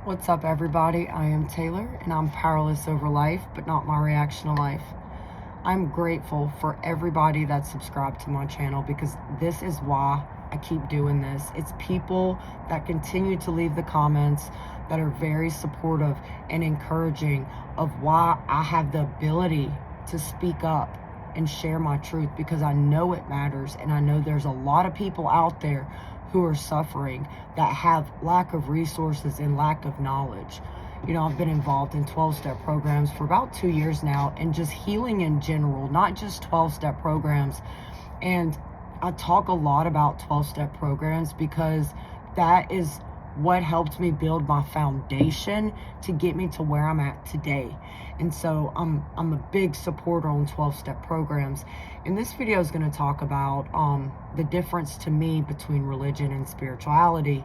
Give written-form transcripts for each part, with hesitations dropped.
What's up, everybody? I am Taylor, and I'm powerless over life, but not my reaction to life. I'm grateful for everybody that's subscribed to my channel because this is why I keep doing this. It's people that continue to leave the comments that are very supportive and encouraging of why I have the ability to speak up and share my truth, because I know it matters, and I know there's a lot of people out there who are suffering that have lack of resources and lack of knowledge. You know, I've been involved in 12-step programs for about 2 years now, and just healing in general, not just 12-step programs. And I talk a lot about 12-step programs because that is what helped me build my foundation to get me to where I'm at today. And so I'm a big supporter on 12-step programs. And this video is going to talk about the difference to me between religion and spirituality,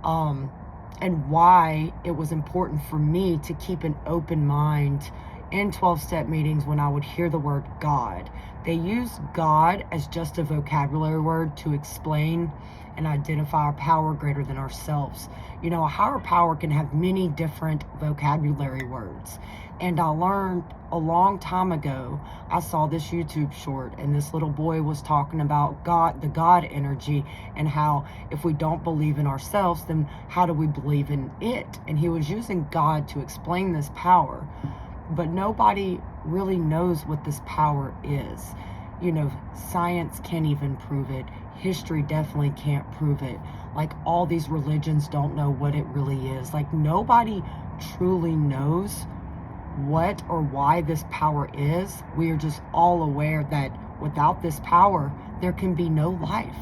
and why it was important for me to keep an open mind in 12-step meetings when I would hear the word God. They use God as just a vocabulary word to explain and identify a power greater than ourselves. You know, a higher power can have many different vocabulary words. And I learned a long time ago, I saw this YouTube short, and this little boy was talking about God, the God energy, and how if we don't believe in ourselves, then how do we believe in it? And he was using God to explain this power. But nobody really knows what this power is. You know, science can't even prove it. History definitely can't prove it. Like, all these religions don't know what it really is. Like, nobody truly knows what or why this power is. We are just all aware that without this power, there can be no life.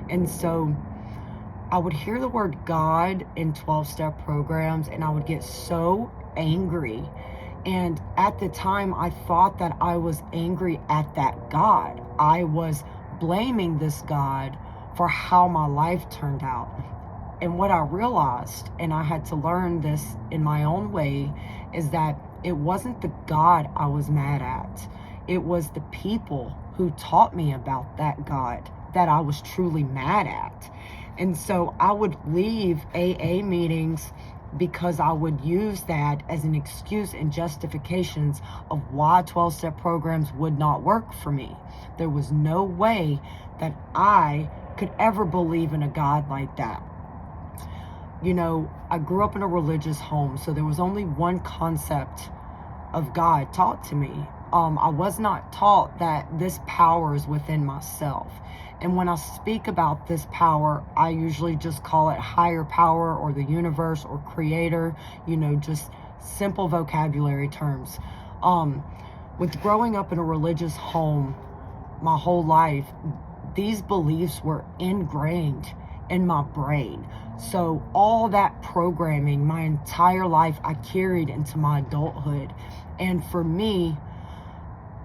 And so I would hear the word God in 12-step programs, and I would get so angry. And at the time, I thought that I was angry at that God. I was blaming this God for how my life turned out. And what I realized, and I had to learn this in my own way, is that it wasn't the God I was mad at. It was the people who taught me about that God that I was truly mad at. And so I would leave AA meetings because I would use that as an excuse and justifications of why 12-step programs would not work for me. There was no way that I could ever believe in a God like that. You know, I grew up in a religious home, so there was only one concept of God taught to me. I was not taught that this power is within myself. And when I speak about this power, I usually just call it higher power or the universe or creator, you know, just simple vocabulary terms. With growing up in a religious home my whole life, these beliefs were ingrained in my brain. So all that programming, my entire life, I carried into my adulthood. And for me,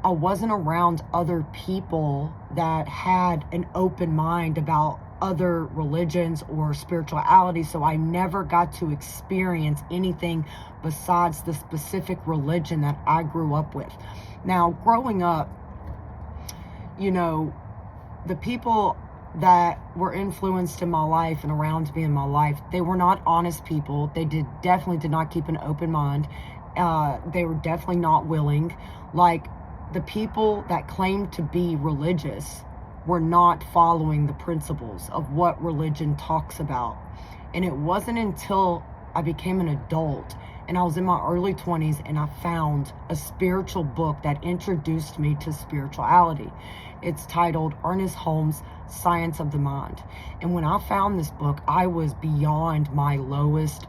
I wasn't around other people that had an open mind about other religions or spirituality, so I never got to experience anything besides the specific religion that I grew up with. Now, growing up, you know, the people that were influenced in my life and around me in my life, they were not honest people. They definitely did not keep an open mind. They were definitely not willing. Like, the people that claimed to be religious were not following the principles of what religion talks about. And it wasn't until I became an adult and I was in my early 20s and I found a spiritual book that introduced me to spirituality. It's titled Ernest Holmes' Science of the Mind. And when I found this book, I was beyond my lowest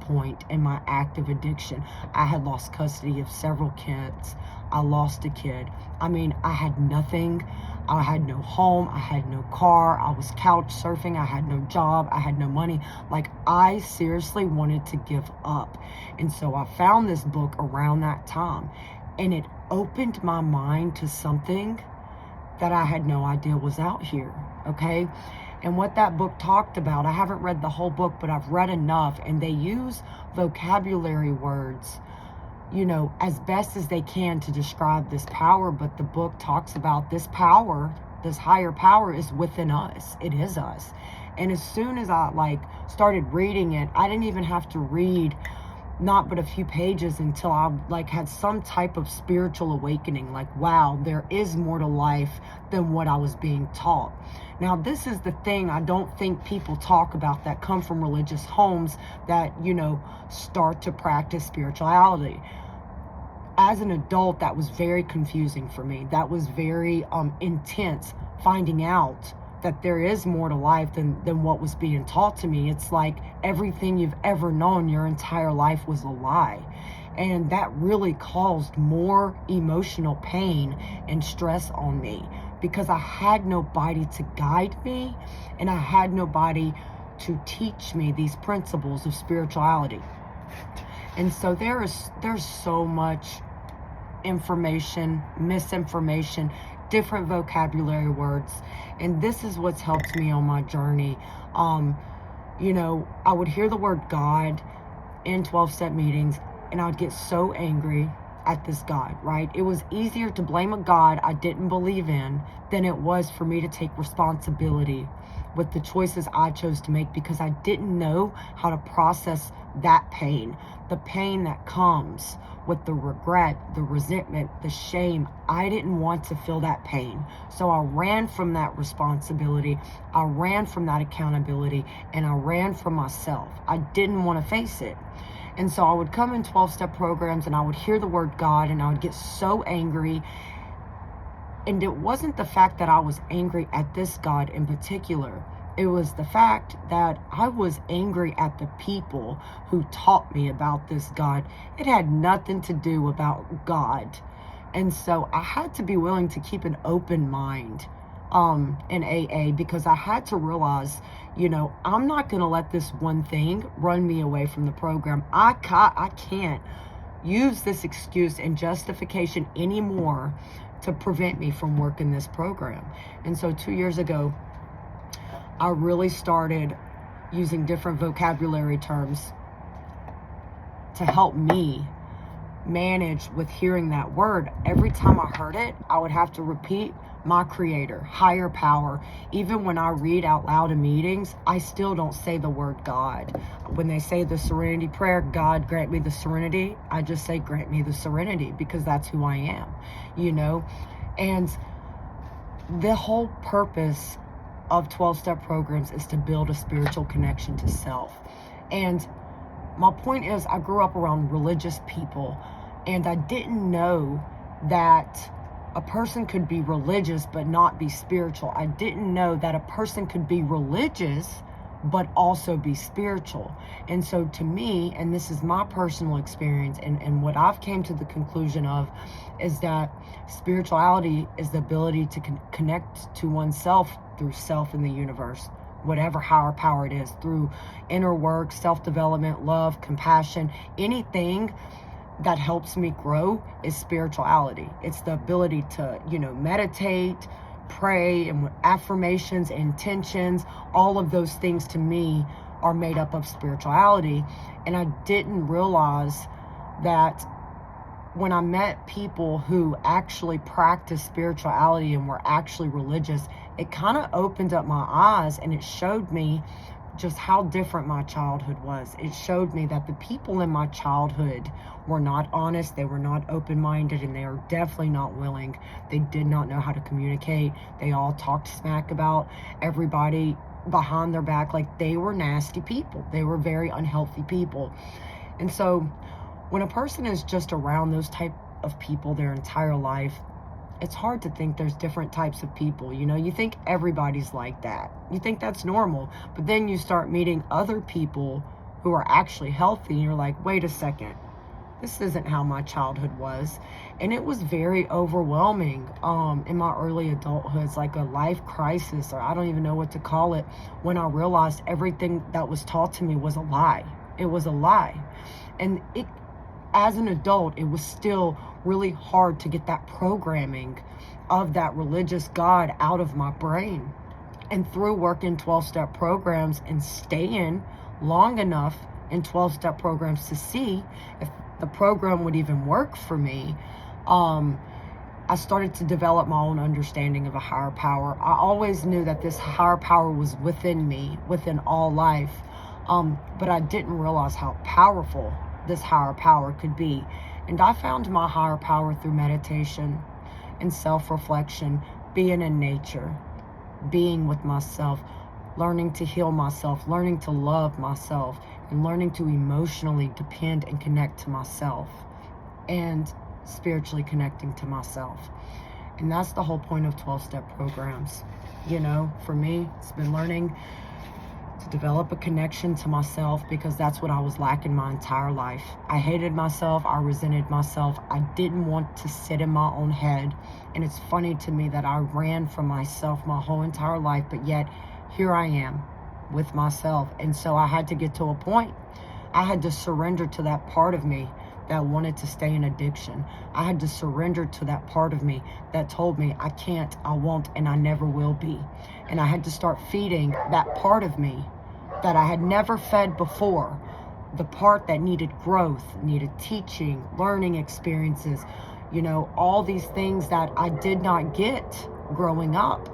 point in my active addiction. I had lost custody of several kids. I lost a kid. I mean, I had nothing. I had no home. I had no car. I was couch surfing. I had no job. I had no money. Like, I seriously wanted to give up. And so I found this book around that time, and it opened my mind to something that I had no idea was out here, okay? And what that book talked about, I haven't read the whole book, but I've read enough, and they use vocabulary words, you know, as best as they can to describe this power. But the book talks about this power this higher power is within us. It is us. And as soon as I started reading it, I didn't even have to read not but a few pages until I had some type of spiritual awakening. Like, wow, there is more to life than what I was being taught. Now, this is the thing I don't think people talk about that come from religious homes that, start to practice spirituality. As an adult, that was very confusing for me. That was very intense, finding out that there is more to life than what was being taught to me. It's like everything you've ever known your entire life was a lie. And that really caused more emotional pain and stress on me because I had nobody to guide me and I had nobody to teach me these principles of spirituality. And so there's so much information, misinformation, different vocabulary words, and this is what's helped me on my journey. I would hear the word God in 12-step meetings and I would get so angry at this God, right? It was easier to blame a God I didn't believe in than it was for me to take responsibility with the choices I chose to make because I didn't know how to process that pain, the pain that comes with the regret, the resentment, the shame. I didn't want to feel that pain. So I ran from that responsibility. I ran from that accountability, and I ran from myself. I didn't want to face it. And so I would come in 12-step programs and I would hear the word God and I would get so angry. And it wasn't the fact that I was angry at this God in particular. It was the fact that I was angry at the people who taught me about this God. It had nothing to do about God. And so I had to be willing to keep an open mind in AA because I had to realize, I'm not going to let this one thing run me away from the program. I can't use this excuse and justification anymore to prevent me from working this program. And so 2 years ago, I really started using different vocabulary terms to help me manage with hearing that word. Every time I heard it, I would have to repeat my creator, higher power. Even when I read out loud in meetings, I still don't say the word God. When they say the serenity prayer, God grant me the serenity, I just say grant me the serenity because that's who I am, And the whole purpose of 12-step programs is to build a spiritual connection to self. And my point is, I grew up around religious people and I didn't know that a person could be religious but not be spiritual. I didn't know that a person could be religious but also be spiritual. And so to me, and this is my personal experience and what I've came to the conclusion of, is that spirituality is the ability to connect to oneself through self in the universe, whatever higher power it is, through inner work, self-development, love, compassion, anything that helps me grow is spirituality. It's the ability to, meditate, pray, and affirmations, intentions, all of those things to me are made up of spirituality. And I didn't realize that when I met people who actually practiced spirituality and were actually religious, it kind of opened up my eyes and it showed me just how different my childhood was. It showed me that the people in my childhood were not honest, they were not open-minded, and they are definitely not willing. They did not know how to communicate. They all talked smack about everybody behind their back. Like, they were nasty people. They were very unhealthy people. And so when a person is just around those type of people their entire life, it's hard to think there's different types of people. You think everybody's like that. You think that's normal. But then you start meeting other people who are actually healthy and you're like, wait a second, this isn't how my childhood was. And it was very overwhelming in my early adulthood. It's like a life crisis, or I don't even know what to call it, when I realized everything that was taught to me was a lie. It was a lie. And as an adult, it was still really hard to get that programming of that religious God out of my brain. And through working 12-step programs and staying long enough in 12-step programs to see if the program would even work for me, I I started to develop my own understanding of a higher power. I always knew that this higher power was within me, within all life. But I didn't realize how powerful this higher power could be. And I found my higher power through meditation and self-reflection, being in nature, being with myself, learning to heal myself, learning to love myself, and learning to emotionally depend and connect to myself, and spiritually connecting to myself. And that's the whole point of 12-step programs. You know, for me, it's been learning to develop a connection to myself, because that's what I was lacking my entire life. I hated myself. I resented myself. I didn't want to sit in my own head. And it's funny to me that I ran from myself my whole entire life, but yet here I am with myself. And so I had to get to a point. I had to surrender to that part of me that wanted to stay in addiction. I had to surrender to that part of me that told me I can't, I won't, and I never will be. And I had to start feeding that part of me that I had never fed before, the part that needed growth, needed teaching, learning experiences, you know, all these things that I did not get growing up.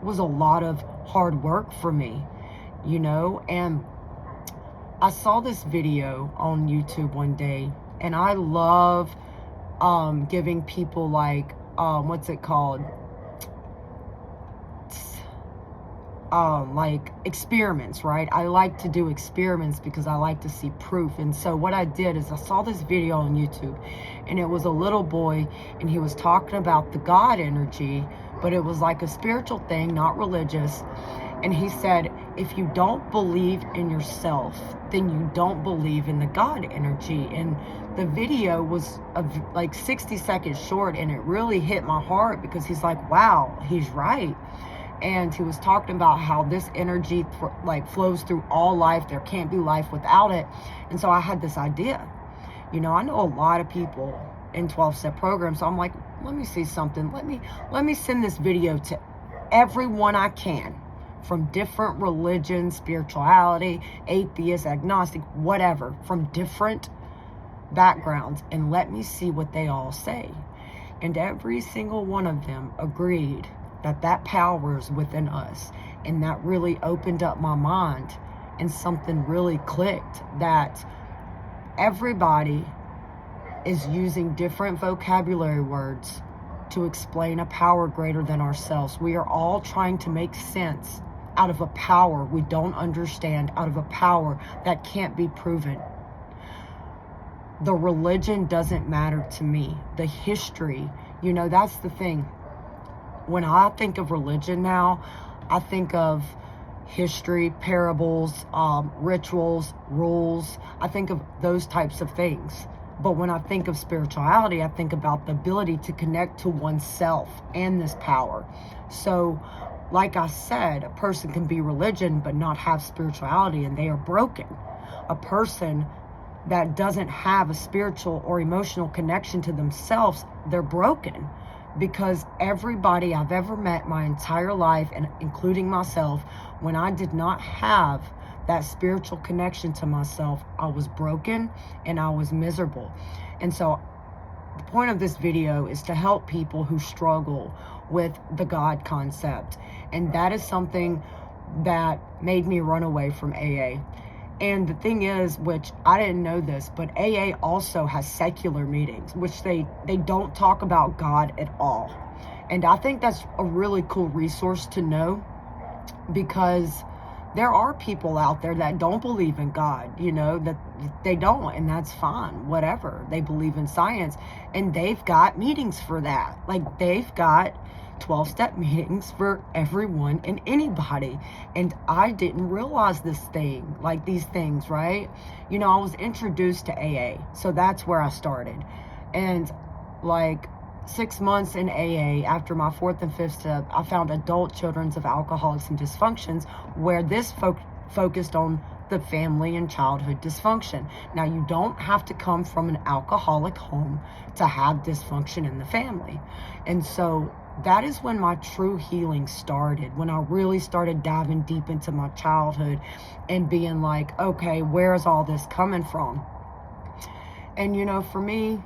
It was a lot of hard work for me, you know. And I saw this video on YouTube one day, and I love giving people like, what's it called? Like experiments, right? I like to do experiments because I like to see proof. And so what I did is I saw this video on YouTube, and it was a little boy, and he was talking about the God energy, but it was like a spiritual thing, not religious. And he said, if you don't believe in yourself, then you don't believe in the God energy. And the video was like 60 seconds short, and it really hit my heart, because he's like, wow, he's right. And he was talking about how this energy like flows through all life. There can't be life without it. And so I had this idea. You know, I know a lot of people in 12-step programs. So I'm like, let me see something. Let me send this video to everyone I can, from different religions, spirituality, atheist, agnostic, whatever, from different backgrounds, and let me see what they all say. And every single one of them agreed that power is within us. And that really opened up my mind, and something really clicked, that everybody is using different vocabulary words to explain a power greater than ourselves. We are all trying to make sense out of a power we don't understand, out of a power that can't be proven. The religion doesn't matter to me. The history, you know, that's the thing. When I think of religion now, I think of history, parables, rituals, rules. I think of those types of things. But when I think of spirituality, I think about the ability to connect to oneself and this power. So, like I said, a person can be religion but not have spirituality, and they are broken. A person that doesn't have a spiritual or emotional connection to themselves, they're broken. Because everybody I've ever met my entire life, and including myself, when I did not have that spiritual connection to myself, I was broken and I was miserable. And so the point of this video is to help people who struggle with the God concept. And that is something that made me run away from AA. And the thing is, which I didn't know this, but AA also has secular meetings, which they don't talk about God at all. And I think that's a really cool resource to know, because there are people out there that don't believe in God, you know, that they don't, and that's fine, whatever. They believe in science, and they've got meetings for that. Like, they've got 12-step meetings for everyone and anybody. And I didn't realize these things, right? You know, I was introduced to AA, so that's where I started. And like 6 months in AA, after my 4th and 5th step, I found Adult Children's of Alcoholics and Dysfunctions, where this focused on the family and childhood dysfunction. Now, you don't have to come from an alcoholic home to have dysfunction in the family. And so that is when my true healing started, when I really started diving deep into my childhood and being like, okay, where is all this coming from? And, you know, for me,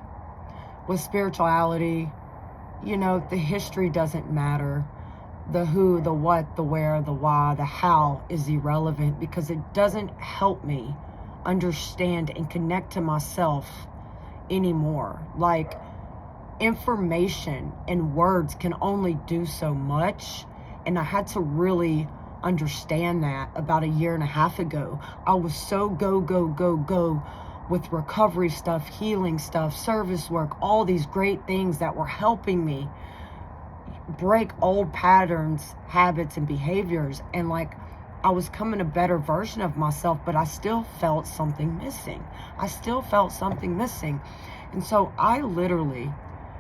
with spirituality, you know, the history doesn't matter. The who, the what, the where, the why, the how is irrelevant, because it doesn't help me understand and connect to myself anymore. Like, information and words can only do so much, and I had to really understand that about a year and a half ago. I was so go with recovery stuff, healing stuff, service work, all these great things that were helping me break old patterns, habits, and behaviors. And like, I was becoming a better version of myself, but I still felt something missing. And so I literally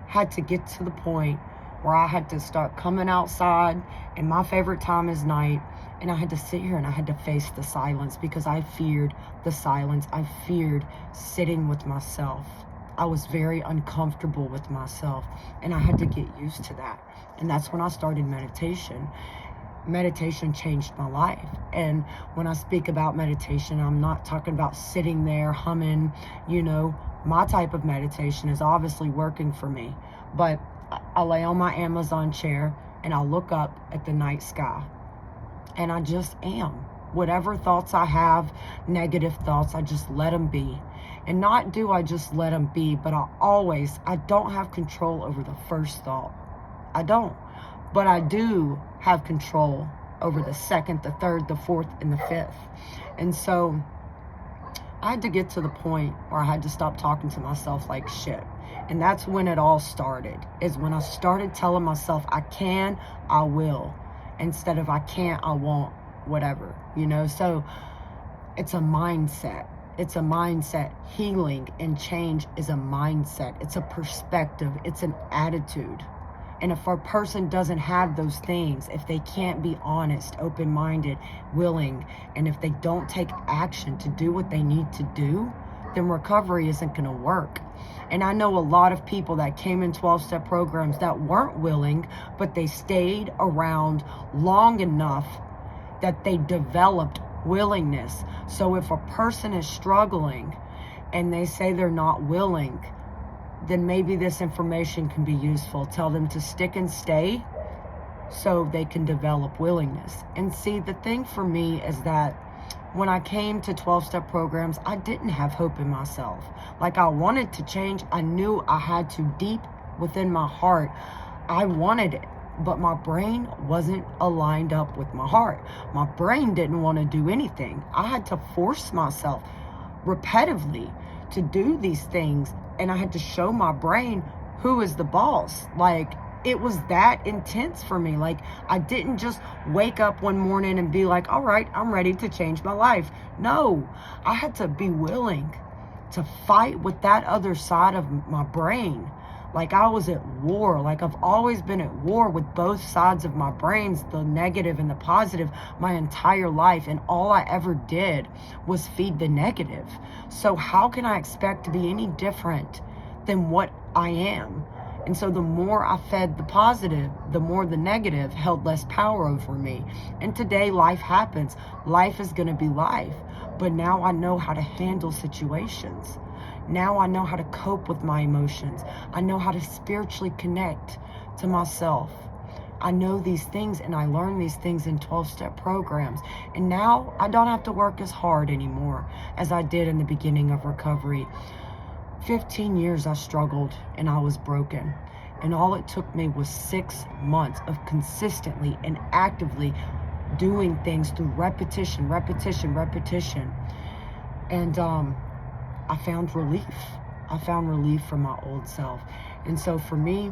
had to get to the point where I had to start coming outside, and my favorite time is night, and I had to sit here and I had to face the silence, because I feared the silence. I feared sitting with myself. I was very uncomfortable with myself, and I had to get used to that. And that's when I started meditation. Meditation changed my life. And when I speak about meditation, I'm not talking about sitting there humming. You know, my type of meditation is obviously working for me. But I lay on my Amazon chair and I look up at the night sky, and I just am. Whatever thoughts I have, negative thoughts, I just let them be. And not do I just let them be, but I don't have control over the first thought. I don't. But I do have control over the second, the third, the fourth, and the fifth. And so I had to get to the point where I had to stop talking to myself like shit. And that's when it all started, is when I started telling myself, I can, I will, instead of I can't, I won't, whatever, you know? So it's a mindset. It's a mindset. Healing and change is a mindset. It's a perspective. It's an attitude. And if a person doesn't have those things, if they can't be honest, open-minded, willing, and if they don't take action to do what they need to do, then recovery isn't going to work. And I know a lot of people that came in 12-step programs that weren't willing, but they stayed around long enough that they developed willingness. So if a person is struggling and they say they're not willing, then maybe this information can be useful. Tell them to stick and stay so they can develop willingness. And see, the thing for me is that when I came to 12-step programs, I didn't have hope in myself. Like, I wanted to change. I knew I had to. Deep within my heart, I wanted it. But my brain wasn't aligned up with my heart. My brain didn't want to do anything. I had to force myself repetitively to do these things. And I had to show my brain who is the boss. Like, it was that intense for me. Like, I didn't just wake up one morning and be like, all right, I'm ready to change my life. No, I had to be willing to fight with that other side of my brain. Like, I was at war. Like, I've always been at war with both sides of my brains, the negative and the positive, my entire life. And all I ever did was feed the negative. So how can I expect to be any different than what I am? And so the more I fed the positive, the more the negative held less power over me. And today life happens. Life is going to be life. But now I know how to handle situations. Now I know how to cope with my emotions. I know how to spiritually connect to myself. I know these things, and I learn these things in 12-step programs. And now I don't have to work as hard anymore as I did in the beginning of recovery. 15 years I struggled and I was broken. And all it took me was 6 months of consistently and actively doing things through repetition. And I found relief. I found relief from my old self. And so for me,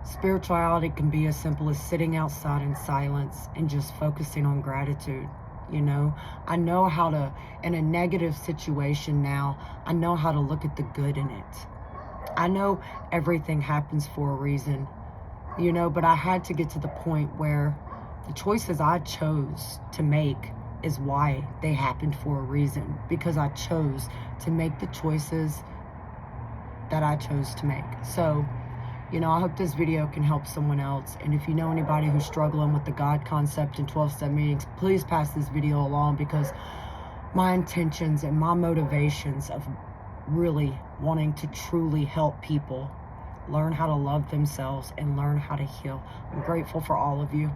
spirituality can be as simple as sitting outside in silence and just focusing on gratitude. You know, I know how to, in a negative situation now, I know how to look at the good in it. I know everything happens for a reason, you know, but I had to get to the point where the choices I chose to make is why they happened for a reason, because I chose to make the choices that I chose to make. So, you know, I hope this video can help someone else. And if you know anybody who's struggling with the God concept in 12-step meetings, please pass this video along, because my intentions and my motivations of really wanting to truly help people learn how to love themselves, and learn how to heal. I'm grateful for all of you.